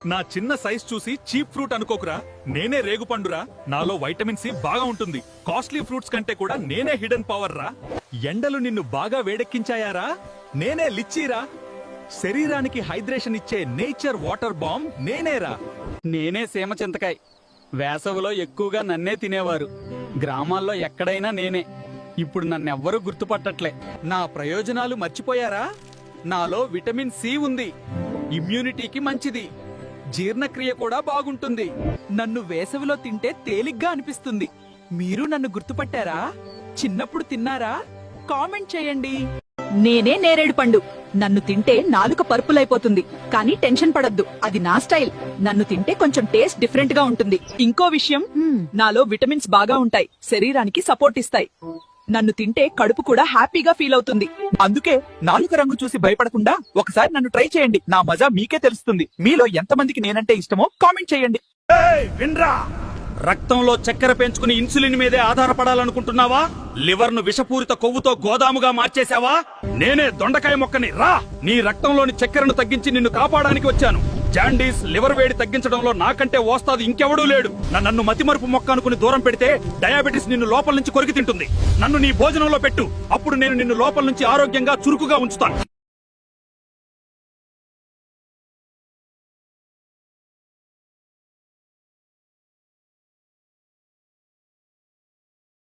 నా చిన్న సైజ్ చూసి చీప్ ఫ్రూట్ అనుకోకురా, నేనే రేగుపండురా. నాలో వైటమిన్ సి బాగా ఉంటుంది. కాస్ట్లీ ఫ్రూట్స్ కంటే కూడా నేనే హిడెన్ పవర్ రా. ఎండలు నిన్ను బాగా వేడెక్కించాయారా? నేనే లిచ్చీరా. శరీరానికి హైడ్రేషన్ ఇచ్చే నేచర్ వాటర్ బాంబ్ నేనేరా. నేనే సీమ చింతకాయ. వేసవిలో ఎక్కువగా నన్నే తినేవారు. గ్రామాల్లో ఎక్కడైనా నేనే. ఇప్పుడు నన్నెవ్వరూ గుర్తుపట్టట్లే. నా ప్రయోజనాలు మర్చిపోయారా? నాలో విటమిన్ సి ఉంది. ఇమ్యూనిటీకి మంచిది. జీర్ణక్రియ కూడా బాగుంటుంది. నన్ను వేసవిలో తింటే తేలిగ్గా అనిపిస్తుంది. మీరు నన్ను గుర్తుపట్టారా? చిన్నప్పుడు తిన్నారా? కామెంట్ చేయండి. నేనే నేరేడు పండు. నన్ను తింటే నాలుక పర్పులైపోతుంది. కానీ టెన్షన్ పడద్దు, అది నా స్టైల్. నన్ను తింటే కొంచెం టేస్ట్ డిఫరెంట్ గా ఉంటుంది. ఇంకో విషయం, నాలో విటమిన్స్ బాగా ఉంటాయి. శరీరానికి సపోర్ట్ ఇస్తాయి. నన్ను తింటే కడుపు కూడా హ్యాపీగా ఫీల్ అవుతుంది. అందుకే నాలుక రంగు చూసి భయపడకుండా ఒకసారి నన్ను ట్రై చేయండి. నా మజా మీకే తెలుస్తుంది. మీలో ఎంతమందికి నేనంటే ఇష్టమో కామెంట్ చేయండి. విన్రా, రక్తంలో చక్కెర పెంచుకుని ఇన్సులిన్ మీదే ఆధారపడాలనుకుంటున్నావా? లివర్ ను విషపూరిత కొవ్వుతో గోదాముగా మార్చేశావా? నేనే దొండకాయ మొక్కని రా. నీ రక్తంలోని చక్కెరను తగ్గించి నిన్ను కాపాడడానికి వచ్చాను. జాండీస్, లివర్ వేడి తగ్గించడంలో నాకంటే ఓస్తాది ఇంకెవడూ లేడు. నన్ను మతిమరుపు మొక్క అనుకుని దూరం పెడితే డయాబెటిస్ నిన్ను లోపల నుంచి కొరికి తింటుంది. నన్ను నీ భోజనంలో పెట్టు, అప్పుడు నేను నిన్ను లోపల నుంచి ఆరోగ్యంగా చురుకుగా ఉంచుతాను.